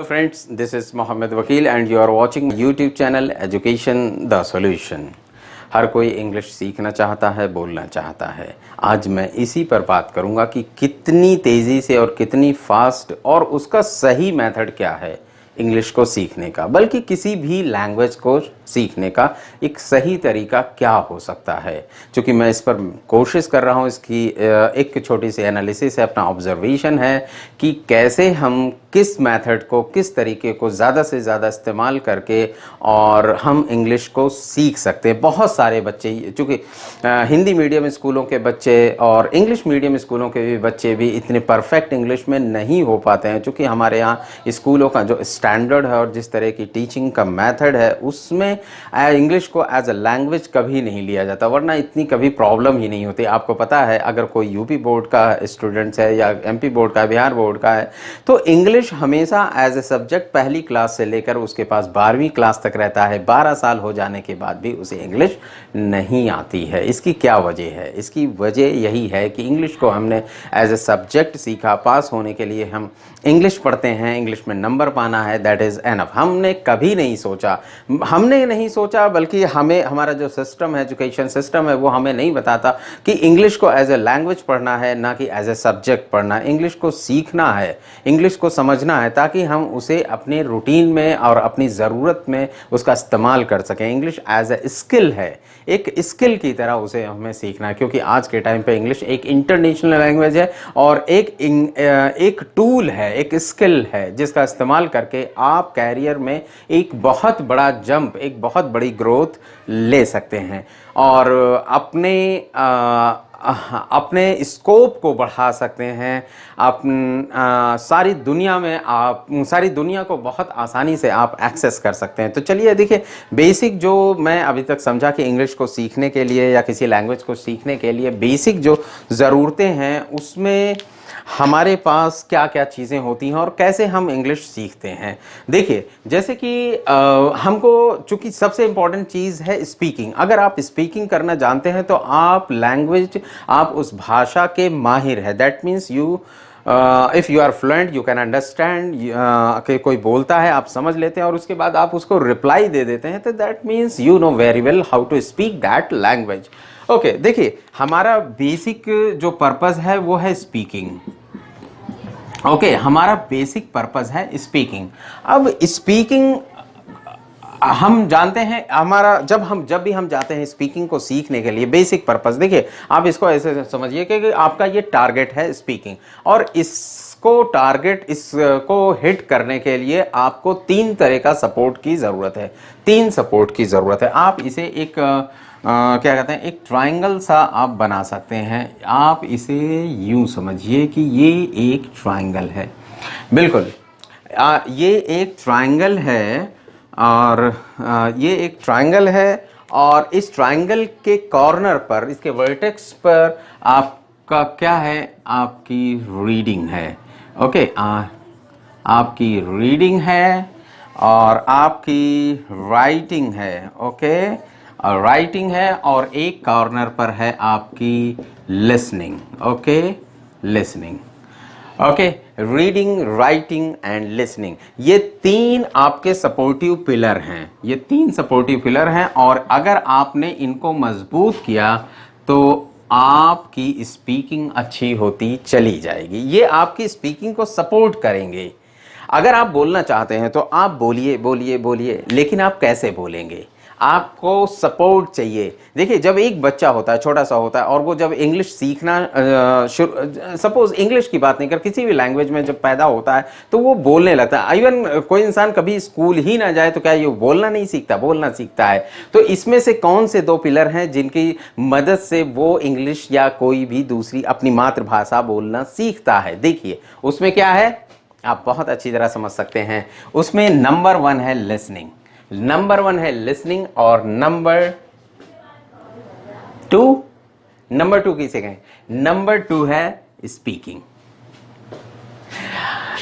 Friends, this is Mohammed Wakil and you are watching YouTube channel Education the Solution। हर कोई English सीखना चाहता है, बोलना चाहता है। आज मैं इसी पर बात करूंगा कि कितनी तेज़ी से और कितनी फास्ट और उसका सही मेथड क्या है इंग्लिश को सीखने का, बल्कि किसी भी लैंग्वेज को सीखने का एक सही तरीका क्या हो सकता है। क्योंकि मैं इस पर कोशिश कर रहा हूँ, इसकी एक छोटी सी एनालिसिस है, अपना ऑब्जर्वेशन है कि कैसे हम किस मेथड को, किस तरीके को ज़्यादा से ज़्यादा इस्तेमाल करके और हम इंग्लिश को सीख सकते हैं। बहुत सारे बच्चे, चूँकि हिंदी मीडियम स्कूलों के बच्चे और इंग्लिश मीडियम स्कूलों के भी बच्चे भी इतने परफेक्ट इंग्लिश में नहीं हो पाते हैं, क्योंकि हमारे यहाँ स्कूलों का जो स्टैंडर्ड है और जिस तरह की टीचिंग का मेथड है उसमें इंग्लिश को एज अ लैंग्वेज कभी नहीं लिया जाता, वरना इतनी कभी प्रॉब्लम ही नहीं होती। आपको पता है, अगर कोई यूपी बोर्ड का स्टूडेंट्स है या एमपी बोर्ड का, बिहार बोर्ड का है, तो इंग्लिश हमेशा एज ए सब्जेक्ट पहली क्लास से लेकर उसके पास 12वीं क्लास तक रहता है। 12 साल हो जाने के बाद भी उसे इंग्लिश नहीं आती है। इसकी क्या वजह है? इसकी वजह यही है कि इंग्लिश को हमने एज ए सब्जेक्ट सीखा। पास होने के लिए हम इंग्लिश पढ़ते हैं, इंग्लिश में नंबर पाना है, दैट इज़ एनफ। हमने कभी नहीं सोचा, बल्कि हमारा जो सिस्टम है, एजुकेशन सिस्टम है, वो हमें नहीं बताता कि इंग्लिश को एज ए लैंग्वेज पढ़ना है, ना कि एज ए सब्जेक्ट पढ़ना है। इंग्लिश को सीखना है, इंग्लिश को समझना है, ताकि हम उसे अपने रूटीन में और अपनी ज़रूरत में उसका इस्तेमाल कर सकें। इंग्लिश एज ए स्किल है, एक स्किल की तरह उसे हमें सीखना है, क्योंकि आज के टाइम पे इंग्लिश एक इंटरनेशनल लैंग्वेज है और एक टूल है, एक स्किल है, जिसका इस्तेमाल करके आप कैरियर में एक बहुत बड़ा जंप, एक बहुत बड़ी ग्रोथ ले सकते हैं और अपने स्कोप को बढ़ा सकते हैं। सारी दुनिया को बहुत आसानी से आप एक्सेस कर सकते हैं। तो चलिए देखिए, बेसिक जो मैं अभी तक समझा कि इंग्लिश को सीखने के लिए या किसी लैंग्वेज को सीखने के लिए बेसिक जो ज़रूरतें हैं, उसमें हमारे पास क्या क्या चीज़ें होती हैं और कैसे हम इंग्लिश सीखते हैं। देखिए, जैसे कि हमको, चूँकि सबसे इम्पॉर्टेंट चीज़ है स्पीकिंग। अगर आप स्पीकिंग करना जानते हैं तो आप उस भाषा के माहिर हैं। That means if you are fluent, you can understand कि कोई बोलता है, आप समझ लेते हैं और उसके बाद आप उसको रिप्लाई दे देते हैं, तो that means you know very well how to speak that language. Okay, देखिए, हमारा बेसिक जो पर्पस है वो है स्पीकिंग। ओके, हमारा बेसिक पर्पस है स्पीकिंग। अब स्पीकिंग हम जानते हैं, हमारा जब भी हम जाते हैं स्पीकिंग को सीखने के लिए, बेसिक पर्पस, देखिए आप इसको ऐसे समझिए कि आपका ये टारगेट है स्पीकिंग, और इसको हिट करने के लिए आपको 3 तरह का सपोर्ट की ज़रूरत है। 3 सपोर्ट की ज़रूरत है। आप इसे एक क्या कहते हैं, एक ट्रायंगल सा आप बना सकते हैं। आप इसे यूं समझिए कि ये एक ट्रायंगल है, बिल्कुल ये एक ट्रायंगल है और ये एक ट्रायंगल है और इस ट्रायंगल के कॉर्नर पर, इसके वर्टेक्स पर आपका क्या है, आपकी रीडिंग है। ओके, आपकी रीडिंग है और आपकी राइटिंग है। ओके, राइटिंग है और एक कॉर्नर पर है आपकी listening. Okay, listening. Okay, reading, writing and listening, ये 3 आपके सपोर्टिव पिलर हैं। ये 3 सपोर्टिव पिलर हैं और अगर आपने इनको मजबूत किया तो आपकी स्पीकिंग अच्छी होती चली जाएगी। ये आपकी स्पीकिंग को सपोर्ट करेंगे। अगर आप बोलना चाहते हैं तो आप बोलिए बोलिए बोलिए, लेकिन आप कैसे बोलेंगे? आपको सपोर्ट चाहिए। देखिए, जब एक बच्चा होता है, छोटा सा होता है, और वो जब इंग्लिश सीखना, सपोज इंग्लिश की बात नहीं कर, किसी भी लैंग्वेज में जब पैदा होता है तो वो बोलने लगता है। इवन कोई इंसान कभी स्कूल ही ना जाए तो क्या ये बोलना नहीं सीखता? बोलना सीखता है। तो इसमें से कौन से 2 पिलर हैं जिनकी मदद से वो इंग्लिश या कोई भी दूसरी अपनी मातृभाषा बोलना सीखता है? देखिए, उसमें क्या है, आप बहुत अच्छी तरह समझ सकते हैं। उसमें नंबर 1 है लिसनिंग, और नंबर 2 किसे कहें? नंबर 2 है स्पीकिंग।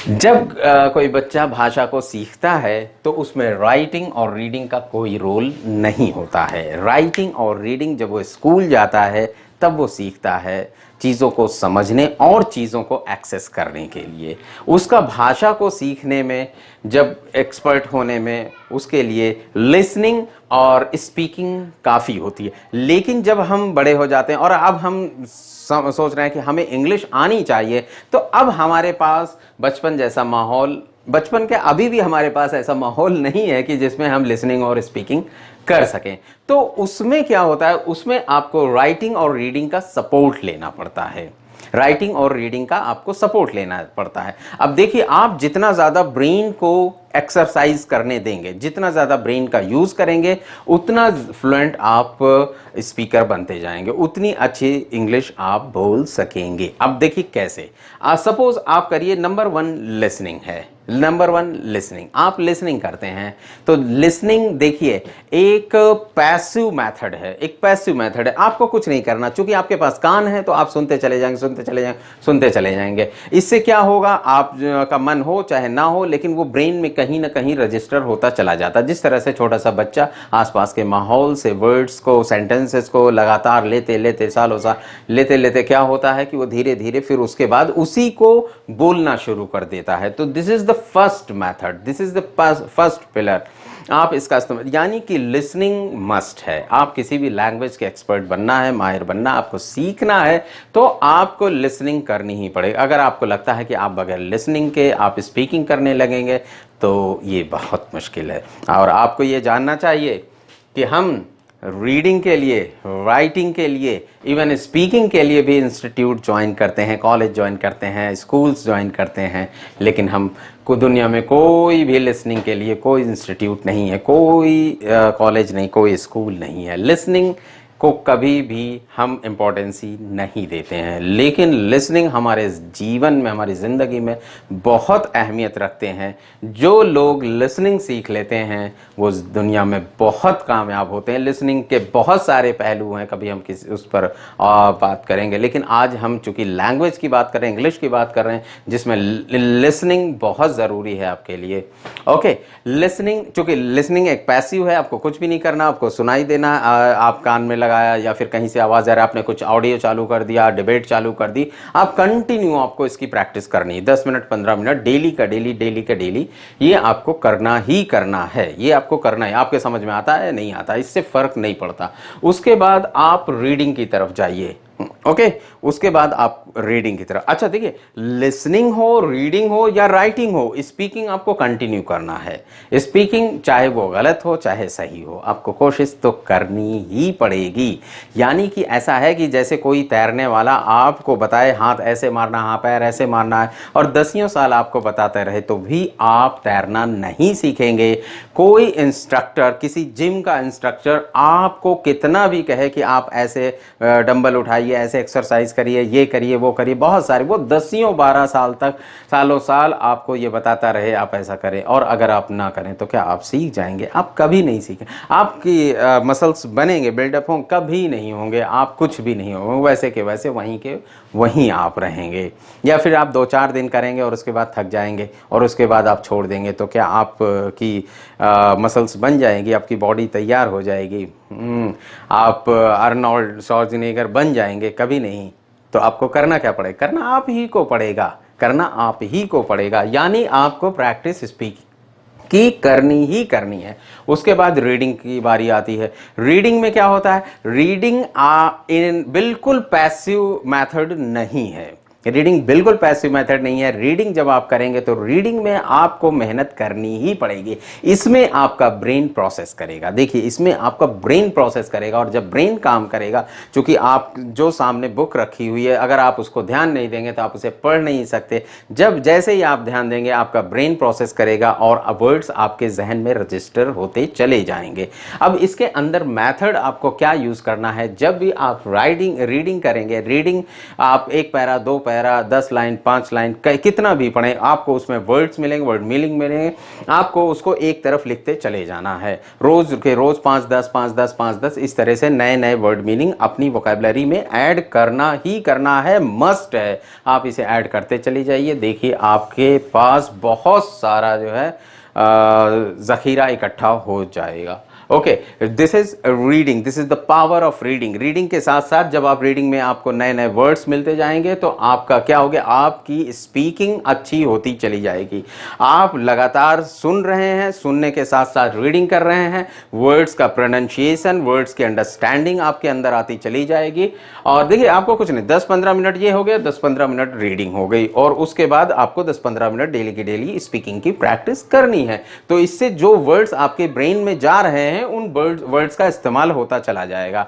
जब कोई बच्चा भाषा को सीखता है तो उसमें राइटिंग और रीडिंग का कोई रोल नहीं होता है। राइटिंग और रीडिंग जब वो स्कूल जाता है तब वो सीखता है। चीज़ों को समझने और चीज़ों को एक्सेस करने के लिए। उसका भाषा को सीखने में, जब एक्सपर्ट होने में, उसके लिए लिसनिंग और स्पीकिंग काफ़ी होती है। लेकिन जब हम बड़े हो जाते हैं और अब हम सोच रहे हैं कि हमें इंग्लिश आनी चाहिए, तो अब हमारे पास बचपन जैसा माहौल, बचपन के अभी भी हमारे पास ऐसा माहौल नहीं है कि जिसमें हम लिसनिंग और स्पीकिंग कर सकें। तो उसमें क्या होता है, उसमें आपको राइटिंग और रीडिंग का सपोर्ट लेना पड़ता है। राइटिंग और रीडिंग का आपको सपोर्ट लेना पड़ता है। अब देखिए, आप जितना ज़्यादा ब्रेन को एक्सरसाइज करने देंगे, जितना ज़्यादा ब्रेन का यूज़ करेंगे, उतना फ्लुएंट आप स्पीकर बनते जाएंगे, उतनी अच्छी इंग्लिश आप बोल सकेंगे। अब देखिए कैसे, सपोज आप करिए, नंबर 1 लिसनिंग है। नंबर 1 लिसनिंग, आप लिसनिंग करते हैं तो लिसनिंग देखिए एक पैसिव मेथड है, एक पैसिव मेथड है। आपको कुछ नहीं करना, चूंकि आपके पास कान है तो आप सुनते चले जाएंगे, सुनते चले जाएंगे, सुनते चले जाएंगे। इससे क्या होगा, आप का मन हो चाहे ना हो, लेकिन वो ब्रेन में कहीं ना कहीं रजिस्टर होता चला जाता। जिस तरह से छोटा सा बच्चा आसपास के माहौल से वर्ड्स को, सेंटेंसेस को लगातार लेते लेते, सालों साल लेते लेते क्या होता है कि वो धीरे धीरे फिर उसके बाद उसी को बोलना शुरू कर देता है। तो this is the first method, this is the first pillar. आप इसका इस्तेमाल, यानी कि लिसनिंग मस्ट है। आप किसी भी लैंग्वेज के एक्सपर्ट बनना है, माहिर बनना, आपको सीखना है, तो आपको लिसनिंग करनी ही पड़ेगी। अगर आपको लगता है कि आप बगैर लिसनिंग के आप स्पीकिंग करने लगेंगे तो ये बहुत मुश्किल है। और आपको ये जानना चाहिए कि हम रीडिंग के लिए, राइटिंग के लिए, इवन स्पीकिंग के लिए भी इंस्टीट्यूट ज्वाइन करते हैं, कॉलेज ज्वाइन करते हैं, स्कूल्स ज्वाइन करते हैं, लेकिन हम को दुनिया में कोई भी लिसनिंग के लिए कोई इंस्टीट्यूट नहीं है, कोई कॉलेज नहीं, कोई स्कूल नहीं है। लिसनिंग को कभी भी हम इम्पोर्टेंस ही नहीं देते हैं, लेकिन लिसनिंग हमारे जीवन में, हमारी ज़िंदगी में बहुत अहमियत रखते हैं। जो लोग लिसनिंग सीख लेते हैं वो दुनिया में बहुत कामयाब होते हैं। लिसनिंग के बहुत सारे पहलू हैं, कभी हम किसी उस पर बात करेंगे, लेकिन आज हम चूँकि लैंग्वेज की बात कर रहे हैं, इंग्लिश की बात कर रहे हैं, जिसमें लिसनिंग बहुत ज़रूरी है आपके लिए। ओके, लिसनिंग, चूँकि लिसनिंग एक पैसिव है, आपको कुछ भी नहीं करना, आपको सुनाई देना, आप कान में लगाया या फिर कहीं से आवाज़ आ रहा है, आपने कुछ ऑडियो चालू कर दिया, डिबेट चालू कर दी, आप कंटिन्यू आपको इसकी प्रैक्टिस करनी है। 10 मिनट 15 मिनट डेली का डेली, डेली का डेली, ये आपको करना ही करना है, ये आपको करना है। आपके समझ में आता है नहीं आता, इससे फ़र्क नहीं पड़ता। उसके बाद आप रीडिंग की तरफ जाइए। ओके, उसके बाद आप रीडिंग की तरफ। अच्छा देखिए, लिसनिंग हो, रीडिंग हो या राइटिंग हो, स्पीकिंग आपको कंटिन्यू करना है। स्पीकिंग चाहे वो गलत हो चाहे सही हो, आपको कोशिश तो करनी ही पड़ेगी। यानी कि ऐसा है कि जैसे कोई तैरने वाला आपको बताए हाथ ऐसे मारना, हाँ पैर ऐसे मारना है, और 10 साल आपको बताते रहे तो भी आप तैरना नहीं सीखेंगे। कोई इंस्ट्रक्टर, किसी जिम का इंस्ट्रक्टर आपको कितना भी कहे कि आप ऐसे डंबल उठाइए, ऐसे एक्सरसाइज करिए, ये करिए, वो करिए, बहुत सारे, वो 10-12 साल तक, सालों साल आपको ये बताता रहे आप ऐसा करें, और अगर आप ना करें तो क्या आप सीख जाएंगे? आप कभी नहीं सीखें। आपकी मसल्स बनेंगे, बिल्डअप हों, कभी नहीं होंगे, आप कुछ भी नहीं होंगे, वैसे के वैसे वहीं के वहीं आप रहेंगे। या फिर आप 2-4 दिन करेंगे और उसके बाद थक जाएंगे और उसके बाद आप छोड़ देंगे, तो क्या आपकी मसल्स बन जाएंगी? आपकी बॉडी तैयार हो जाएगी? आप आर्नोल्ड श्वार्ज़नेगर बन जाएंगे? कभी नहीं। तो आपको करना क्या पड़ेगा? करना आप ही को पड़ेगा, करना आप ही को पड़ेगा। यानी आपको प्रैक्टिस स्पीकिंग की करनी ही करनी है। उसके बाद रीडिंग की बारी आती है। रीडिंग में क्या होता है? रीडिंग बिल्कुल पैसिव मेथड नहीं है। रीडिंग बिल्कुल पैसिव मेथड नहीं है। रीडिंग जब आप करेंगे तो रीडिंग में आपको मेहनत करनी ही पड़ेगी। इसमें आपका ब्रेन प्रोसेस करेगा। देखिए, इसमें आपका ब्रेन प्रोसेस करेगा, और जब ब्रेन काम करेगा, चूंकि आप जो सामने बुक रखी हुई है, अगर आप उसको ध्यान नहीं देंगे तो आप उसे पढ़ नहीं सकते। जब जैसे ही आप ध्यान देंगे, आपका ब्रेन प्रोसेस करेगा और वर्ड्स आपके जहन में रजिस्टर होते चले जाएंगे। अब इसके अंदर मेथड आपको क्या यूज़ करना है? जब भी आप रीडिंग करेंगे, रीडिंग आप 1 पैरा 2 पैरा 10 लाइन 5 लाइन कितना भी पढ़ें, आपको उसमें वर्ड्स मिलेंगे, वर्ड मीनिंग मिलेंगे, आपको उसको एक तरफ लिखते चले जाना है। रोज के रोज 5-10 इस तरह से नए नए वर्ड मीनिंग अपनी वोकैबुलरी में ऐड करना ही करना है, मस्ट है। आप इसे ऐड करते चले जाइए। देखिए, आपके पास बहुत सारा जो है ज़ख़ीरा इकट्ठा हो जाएगा। Okay, this is reading, this is the power of reading. Reading के साथ साथ जब आप रीडिंग में आपको नए नए वर्ड्स मिलते जाएंगे तो आपका क्या हो गया, आपकी स्पीकिंग अच्छी होती चली जाएगी। आप लगातार सुन रहे हैं, सुनने के साथ साथ रीडिंग कर रहे हैं, वर्ड्स का प्रोनाउंसिएशन, वर्ड्स की अंडरस्टैंडिंग आपके अंदर आती चली जाएगी। और देखिए आपको कुछ नहीं, 10-15 मिनट ये हो गया, 10-15 मिनट रीडिंग हो गई, और उसके बाद आपको 10-15 मिनट डेली की डेली स्पीकिंग की प्रैक्टिस करनी है। तो इससे जो वर्ड्स आपके ब्रेन में जा रहे हैं उन वर्ड्स का इस्तेमाल होता चला जाएगा।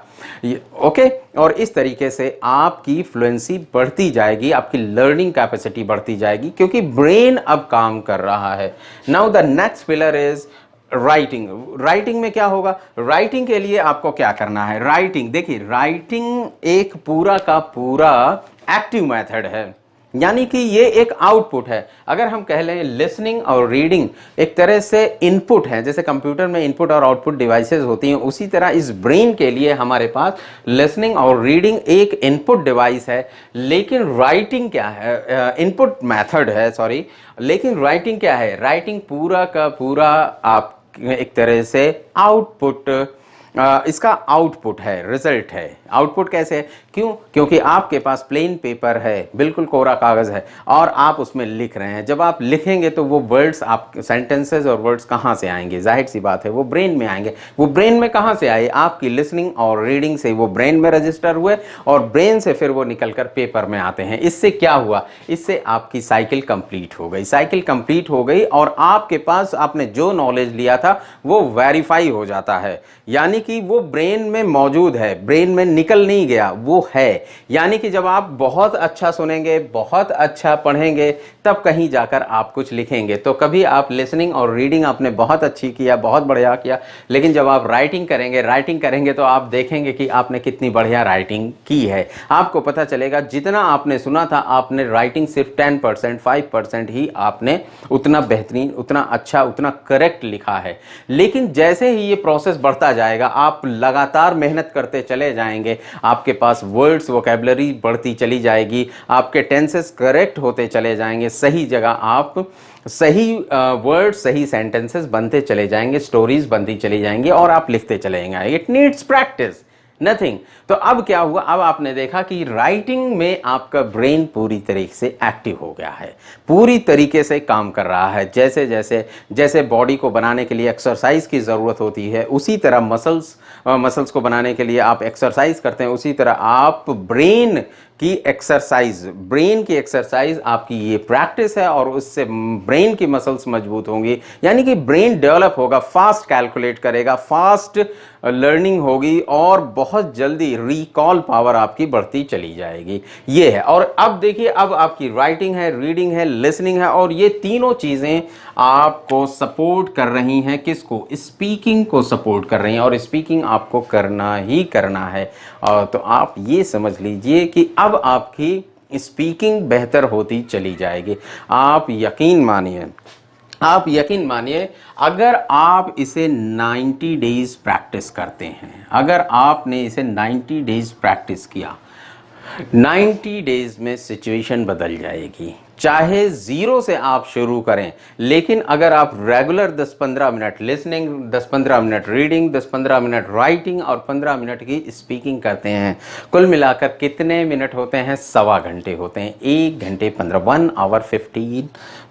ओके, और इस तरीके से आपकी फ्लुएंसी बढ़ती जाएगी, आपकी लर्निंग कैपेसिटी बढ़ती जाएगी, क्योंकि ब्रेन अब काम कर रहा है। Now the next pillar is writing. Writing में क्या होगा, राइटिंग के लिए आपको क्या करना है। राइटिंग, देखिए राइटिंग एक पूरा का पूरा एक्टिव मेथड है, यानी कि ये एक आउटपुट है। अगर हम कह लें लिसनिंग और रीडिंग एक तरह से इनपुट है, जैसे कंप्यूटर में इनपुट और आउटपुट डिवाइसेस होती हैं, उसी तरह इस ब्रेन के लिए हमारे पास लिसनिंग और रीडिंग एक इनपुट डिवाइस है। लेकिन राइटिंग क्या है, इनपुट मेथड है, सॉरी, लेकिन राइटिंग क्या है, राइटिंग पूरा का पूरा आप एक तरह से आउटपुट, इसका आउटपुट है, रिजल्ट है। आउटपुट कैसे है, क्यों, क्योंकि आपके पास प्लेन पेपर है, बिल्कुल कोरा कागज है, और आप उसमें लिख रहे हैं। जब आप लिखेंगे तो वो वर्ड्स, आप सेंटेंसेस और वर्ड्स कहाँ से आएंगे, जाहिर सी बात है वो ब्रेन में आएंगे। वो ब्रेन में कहाँ से आए, आपकी लिसनिंग और रीडिंग से वो ब्रेन में रजिस्टर हुए, और ब्रेन से फिर वो निकलकर पेपर में आते हैं। इससे क्या हुआ, इससे आपकी साइकिल कंप्लीट हो गई, साइकिल कंप्लीट हो गई, और आपके पास आपने जो नॉलेज लिया था वो वेरीफाई हो जाता है, यानी कि वो ब्रेन में मौजूद है, ब्रेन में निकल नहीं गया, वो है। यानी कि जब आप बहुत अच्छा सुनेंगे, बहुत अच्छा पढ़ेंगे, तब कहीं जाकर आप कुछ लिखेंगे। तो कभी आप लिसनिंग और रीडिंग आपने बहुत अच्छी किया, बहुत बढ़िया किया, लेकिन जब आप राइटिंग करेंगे तो आप देखेंगे कि आपने कितनी बढ़िया राइटिंग की है। आपको पता चलेगा जितना आपने सुना था, आपने राइटिंग सिर्फ 10%, 5% ही आपने उतना बेहतरीन, उतना अच्छा, उतना करेक्ट लिखा है। लेकिन जैसे ही ये प्रोसेस बढ़ता जाएगा, आप लगातार मेहनत करते चले जाएंगे, आपके पास वर्ड्स, वोकैबुलरी बढ़ती चली जाएगी, आपके टेंसेस करेक्ट होते चले जाएंगे, सही जगह आप सही वर्ड, सही सेंटेंसेस बनते चले जाएंगे, स्टोरीज बनती चली जाएंगी, और आप लिखते चले जाएंगे। It needs practice, nothing. तो अब क्या हुआ, अब आपने देखा कि राइटिंग में आपका ब्रेन पूरी तरीके से एक्टिव हो गया है, पूरी तरीके से काम कर रहा है। जैसे बॉडी को बनाने के लिए एक्सरसाइज की ज़रूरत होती है, उसी तरह मसल्स को बनाने के लिए आप एक्सरसाइज करते हैं, उसी तरह आप ब्रेन की एक्सरसाइज आपकी ये प्रैक्टिस है, और उससे ब्रेन की मसल्स मजबूत होंगी, यानी कि ब्रेन डेवलप होगा, फास्ट कैलकुलेट करेगा, फास्ट लर्निंग होगी, और बहुत जल्दी रिकॉल पावर आपकी बढ़ती चली जाएगी। ये है। और अब देखिए, अब आपकी राइटिंग है, रीडिंग है, लिसनिंग है, और ये तीनों चीज़ें आपको सपोर्ट कर रही हैं, किसको, स्पीकिंग को सपोर्ट कर रही हैं, और स्पीकिंग आपको करना ही करना है। और तो आप ये समझ लीजिए कि अब आपकी स्पीकिंग बेहतर होती चली जाएगी। आप यकीन मानिए, अगर आप इसे 90 डेज प्रैक्टिस करते हैं, अगर आपने इसे 90 डेज प्रैक्टिस किया, 90 डेज में सिचुएशन बदल जाएगी। चाहे जीरो से आप शुरू करें, लेकिन अगर आप regular 10-15 minute listening, 10-15 minute reading, 10-15 minute writing और 15 मिनट की स्पीकिंग करते हैं, कुल मिलाकर कितने मिनट होते हैं, 1.25 घंटे होते हैं। 1 घंटे 15, 1 आवर 15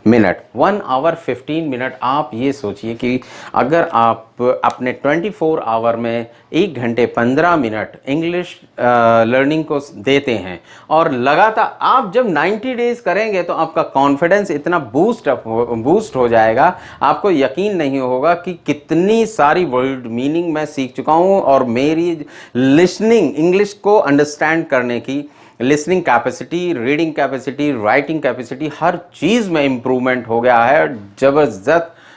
मिनट, 1 आवर 15 मिनट। आप ये सोचिए कि अगर आप अपने 24 आवर में 1 घंटे 15 मिनट इंग्लिश लर्निंग को देते हैं, और लगातार आप जब 90 डेज करेंगे तो आपका कॉन्फिडेंस इतना बूस्ट हो जाएगा, आपको यकीन नहीं होगा कि कितनी सारी वर्ड मीनिंग मैं सीख चुका हूँ, और मेरी लिसनिंग, इंग्लिश को अंडरस्टैंड करने की listening capacity, reading capacity, writing capacity, हर चीज़ में इम्प्रूवमेंट हो गया है,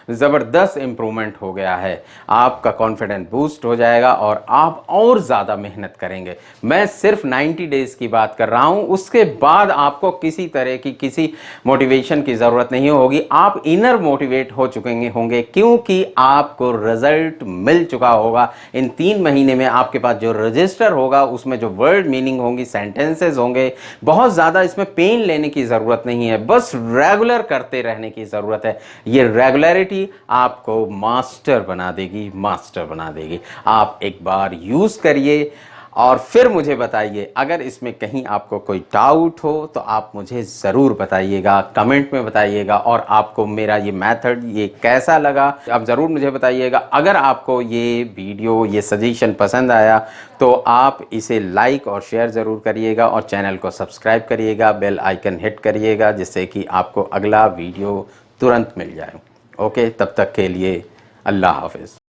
ज़बरदस्त इम्प्रूवमेंट हो गया है। आपका कॉन्फिडेंस बूस्ट हो जाएगा, और आप और ज़्यादा मेहनत करेंगे। मैं सिर्फ 90 डेज़ की बात कर रहा हूँ, उसके बाद आपको किसी तरह की किसी मोटिवेशन की ज़रूरत नहीं होगी। आप इनर मोटिवेट हो चुके होंगे, क्योंकि आपको रिजल्ट मिल चुका होगा। इन 3 महीने में आपके पास जो रजिस्टर होगा, उसमें जो वर्ड मीनिंग होंगी, सेंटेंसेस होंगे, बहुत ज़्यादा इसमें पेन लेने की ज़रूरत नहीं है, बस रेगुलर करते रहने की ज़रूरत है। ये रेगुलरिटी पर्सनैलिटी आपको मास्टर बना देगी, मास्टर बना देगी। आप एक बार यूज़ करिए और फिर मुझे बताइए। अगर इसमें कहीं आपको कोई डाउट हो तो आप मुझे ज़रूर बताइएगा, कमेंट में बताइएगा। और आपको मेरा ये मेथड ये कैसा लगा आप ज़रूर मुझे बताइएगा। अगर आपको ये वीडियो ये सजेशन पसंद आया तो आप इसे लाइक और शेयर ज़रूर करिएगा और चैनल को सब्सक्राइब करिएगा, बेल आइकन हिट करिएगा, जिससे कि आपको अगला वीडियो तुरंत मिल जाए। ओके, तब तक के लिए अल्लाह हाफ़िज़।